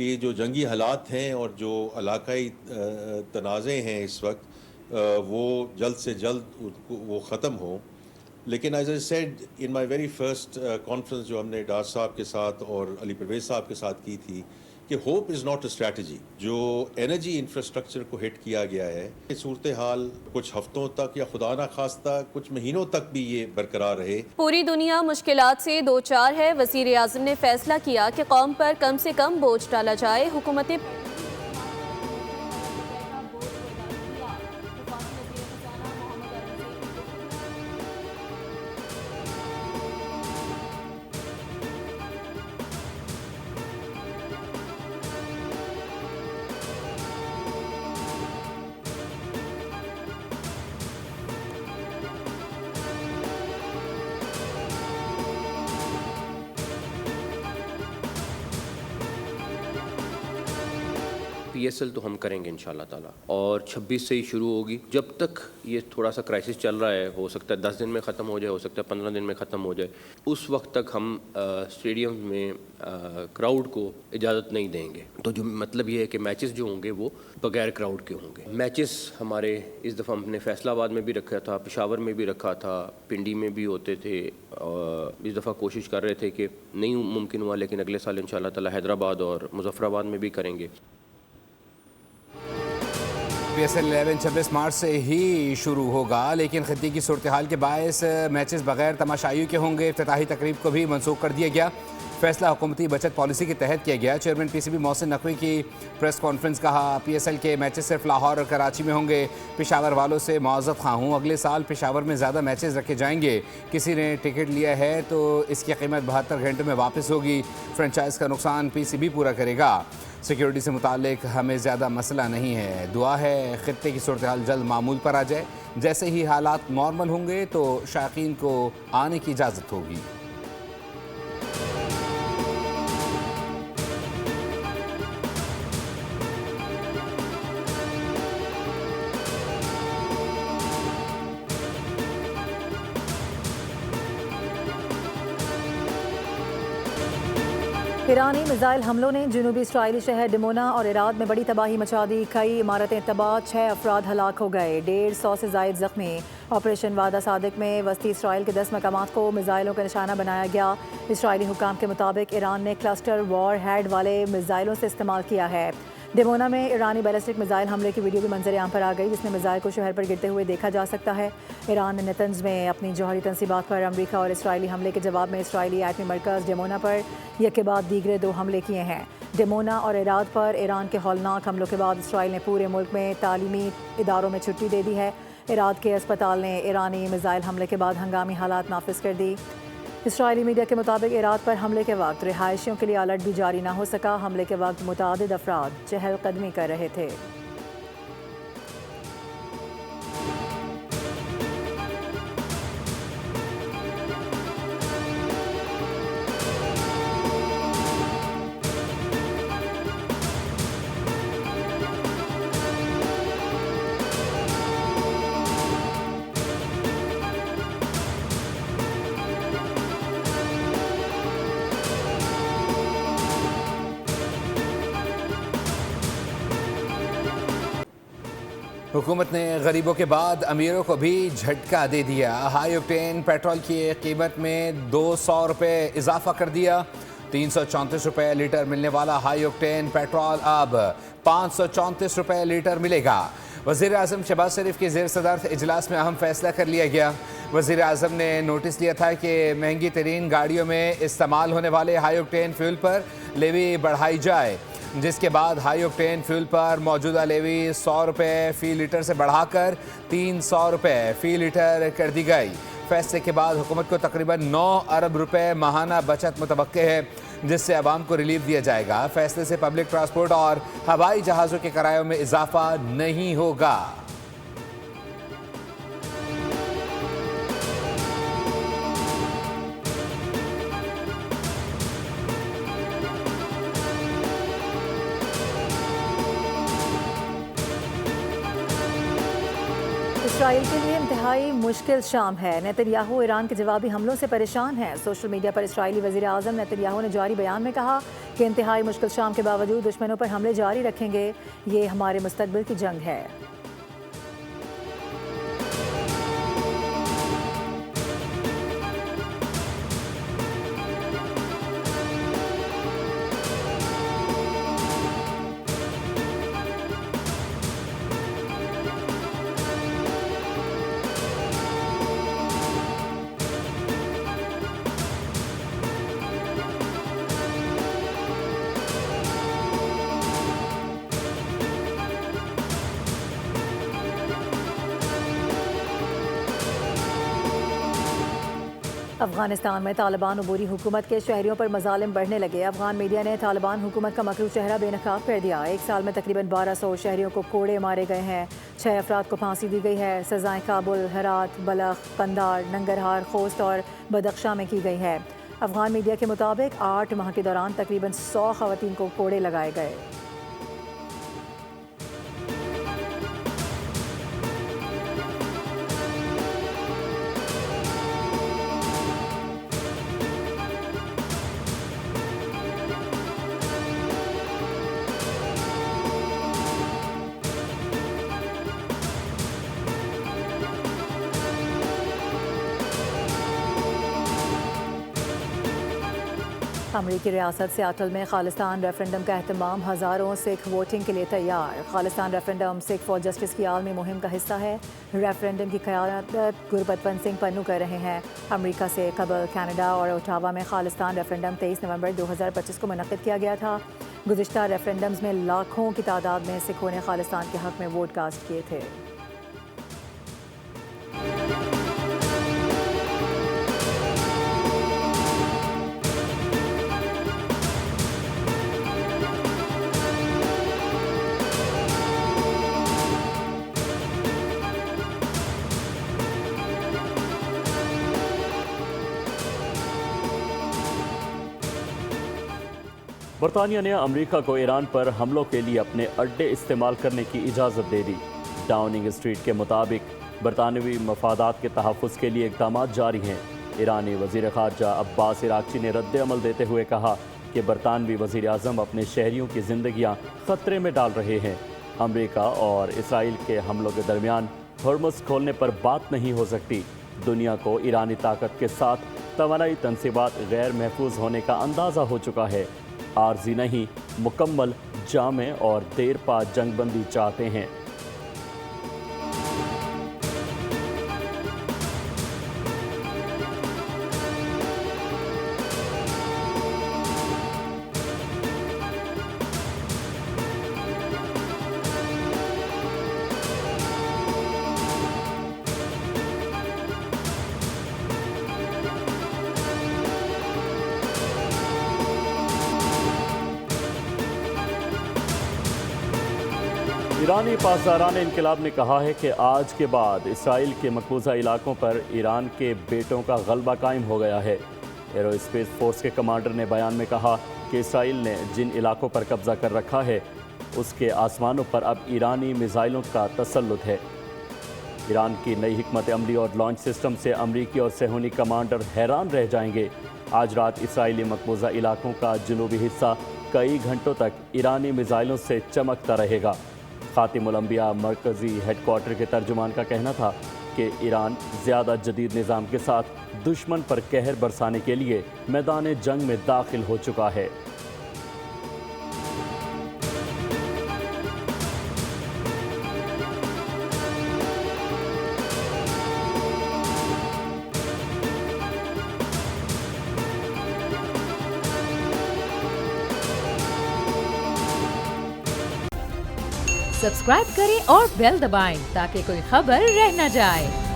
कि जो जंगी हालात हैं और जो इलाकाई तनाज़े हैं इस वक्त, वो जल्द से जल्द वो ख़त्म हों। लेकिन as I said in my very first conference जो हमने डार साहब के साथ और अली परवेज़ साहब के साथ की थी, कि hope is not a strategy. जो एनर्जी इंफ्रास्ट्रक्चर को हिट किया गया है, ये सूरत हाल कुछ हफ्तों तक या खुदा ना खास्ता कुछ महीनों तक भी ये बरकरार रहे। पूरी दुनिया मुश्किलात से दो चार है। वज़ीर आज़म ने फैसला किया कि कौम पर कम से कम बोझ डाला जाए। हुकूमत PSL तो हम करेंगे इंशाल्लाह ताला, और 26 से ही शुरू होगी। जब तक ये थोड़ा सा क्राइसिस चल रहा है, हो सकता है 10 दिन में ख़त्म हो जाए, हो सकता है 15 दिन में ख़त्म हो जाए, उस वक्त तक हम स्टेडियम में क्राउड को इजाज़त नहीं देंगे। तो जो मतलब ये है कि मैचेस जो होंगे वो बगैर क्राउड के होंगे। मैचेस हमारे इस दफ़ा हमने फैसलाबाद में भी रखा था, पेशावर में भी रखा था, पिंडी में भी होते थे। इस दफ़ा कोशिश कर रहे थे कि नहीं मुमकिन हुआ, लेकिन अगले साल इंशाल्लाह ताला हैदराबाद और मुजफ्फराबाद में भी करेंगे। PSL 11 26 मार्च से ही शुरू होगा, लेकिन खत्े की सूरत हाल के बायस मैचेस बगैर तमाशाइयों के होंगे। इफ्तिताही तकरीब को भी मनसूख कर दिया गया। फैसला हुकूमती बचत पॉलिसी के तहत किया गया। चेयरमैन PCB मोहसिन नकवी की प्रेस कॉन्फ्रेंस। कहा PSL के मैचेस सिर्फ लाहौर और कराची में होंगे। पेशावर वालों से मुआवज़त खां हूँ, अगले साल पेशावर में ज़्यादा मैचेस रखे जाएंगे। किसी ने टिकट लिया है तो इसकी कीमत 72 घंटे में वापस होगी। फ्रेंचाइज का नुकसान PCB पूरा करेगा। सिक्योरिटी से मुतालिक हमें ज़्यादा मसला नहीं है। दुआ है खित्ते की सूरत हाल जल्द मामूल पर आ जाए। जैसे ही हालात नॉर्मल होंगे तो शायकीन को आने की इजाज़त होगी। ईरानी मिसाइल हमलों ने जनूबी इसराइली शहर डिमोना और इराद में बड़ी तबाही मचा दी। कई इमारतें तबाह, 6 अफराद हलाक हो गए, 150 से जायद जख्मी। ऑपरेशन वादा सादिक में वस्ती इसराइल के 10 मकामात को मिसाइलों का निशाना बनाया गया। इसराइली हुकाम के मुताबिक ईरान ने क्लस्टर वॉर हेड वाले मिसाइलों से इस्तेमाल किया है। डिमोना में ईरानी बैलिस्टिक मिसाइल हमले की वीडियो भी मंजर आम पर आ गई, जिसमें मिसाइल को शहर पर गिरते हुए देखा जा सकता है। ईरान ने नेतन्ज में अपनी जौहरी तनसीबात पर अमरीका और इसराइली हमले के जवाब में इसराइली एटमी मरकज़ डिमोना पर एक के बाद दीगरे 2 हमले किए हैं। डिमोना और इराद पर ईरान के हौलनाक हमलों के बाद इसराइल ने पूरे मुल्क में तालीमी इदारों में छुट्टी दे दी है। इराद के अस्पताल ने ईरानी मिसाइल हमले के बाद हंगामी हालात नाफिज कर दी। इसराइली मीडिया के मुताबिक इराद पर हमले के वक्त रिहायशियों के लिए अलर्ट भी जारी ना हो सका। हमले के वक्त मुतादिद अफराद चहलकदमी कर रहे थे। हुकूमत ने गरीबों के बाद अमीरों को भी झटका दे दिया। हाई ऑक्टेन पेट्रोल की कीमत में 200 रुपये इजाफा कर दिया। 334 रुपये लीटर मिलने वाला हाई ऑक्टेन पेट्रोल अब 534 रुपये लीटर मिलेगा। वज़ीर आज़म शहबाज शरीफ की ज़ेर सदारत इजलास में अहम फैसला कर लिया गया। वज़ीर आज़म ने नोटिस दिया था कि महंगी तरीन गाड़ियों में इस्तेमाल होने वाले हाई ऑक्टेन फ्यूल पर लेवी बढ़ाई जाए, जिसके बाद हाई ऑक्टेन फ्यूल पर मौजूदा लेवी 100 रुपये फ़ी लीटर से बढ़ाकर 300 रुपये फ़ी लीटर कर दी गई। फैसले के बाद हुकूमत को तकरीबन 9 अरब रुपए माहाना बचत मुतवक्के है, जिससे आवाम को रिलीफ दिया जाएगा। फैसले से पब्लिक ट्रांसपोर्ट और हवाई जहाज़ों के किरायों में इजाफा नहीं होगा। इसराइल के लिए इंतहाई मुश्किल शाम है। नेतन्याहू ईरान के जवाबी हमलों से परेशान हैं। सोशल मीडिया पर इसराइली वज़ीर आज़म नेतन्याहू ने जारी बयान में कहा कि इंतहाई मुश्किल शाम के बावजूद दुश्मनों पर हमले जारी रखेंगे। ये हमारे मुस्तकबिल की जंग है। अफगानिस्तान में तालिबान अबूरी हुकूमत के शहरियों पर मजालिम बढ़ने लगे। अफगान मीडिया ने तालिबान हुकूमत का मकरू चेहरा बेनकाब कर दिया। एक साल में तकरीबन 1200 शहरियों को कोड़े मारे गए हैं। 6 अफराद को फांसी दी गई है। सजाएं काबुल, हेरात, बलख, कंदार, नंगरहार, खोस्त और बदख्शां में की गई है। अफगान मीडिया के मुताबिक 8 माह के दौरान तकरीबन 100 खवातीन को कोड़े लगाए गए। अमरीकी रियासत सियाटल में खालिस्तान रेफरेंडम का एहतमाम। हज़ारों सिख वोटिंग के लिए तैयार। Khalistan referendum Sikh for justice की आलमी मुहिम का हिस्सा है। रेफरेंडम की क़यादत गुरबचन सिंह पन्नू कर रहे हैं। अमरीका से कबल कनाडा और ओटावा में खालिस्तान रेफरेंडम 23 नवंबर 2025 को मुनक़्क़िद किया गया था। गुज़िश्ता रेफरेंडम्स में लाखों की तादाद में सिखों ने खालिस्तान के हक़ में वोट कास्ट किए थे। बरतानिया ने अमेरिका को ईरान पर हमलों के लिए अपने अड्डे इस्तेमाल करने की इजाज़त दे दी। डाउनिंग स्ट्रीट के मुताबिक बरतानवी मफादात के तहफ़्फ़ुज़ के लिए इक़दाम जारी हैं। ईरानी वज़ीर ख़ारजा अब्बास इराक़ची ने रद्द अमल देते हुए कहा कि बरतानवी वज़ीर आज़म अपने शहरियों की ज़िंदगियाँ ख़तरे में डाल रहे हैं। अमेरिका और इसराइल के हमलों के दरमियान हॉर्मुज़ खोलने पर बात नहीं हो सकती। दुनिया को ईरानी ताकत के साथ तवानाई तनसीबात गैर महफूज होने का अंदाज़ा हो चुका है। आर्जी नहीं, मुकम्मल, जामे और देर पा जंगबंदी चाहते हैं। ईरानी पासदारान इनकलाब ने कहा है कि आज के बाद इसराइल के मकबूजा इलाकों पर ईरान के बेटों का गलबा कायम हो गया है। एरोस्पेस फोर्स के कमांडर ने बयान में कहा कि इसराइल ने जिन इलाकों पर कब्जा कर रखा है उसके आसमानों पर अब ईरानी मिसाइलों का तसल्लुत है। ईरान की नई हिकमत अमली और लॉन्च सिस्टम से अमरीकी और सेहूनी कमांडर हैरान रह जाएंगे। आज रात इसराइली मकबूजा इलाकों का जनूबी हिस्सा कई घंटों तक ईरानी मिसाइलों से चमकता रहेगा। खातिमुल अंबिया मरकज़ी हेडक्वार्टर के तर्जुमान का कहना था कि ईरान ज़्यादा जदीद निज़ाम के साथ दुश्मन पर कहर बरसाने के लिए मैदान जंग में दाखिल हो चुका है। सब्सक्राइब करें और बेल दबाएं ताकि कोई खबर रह न जाए।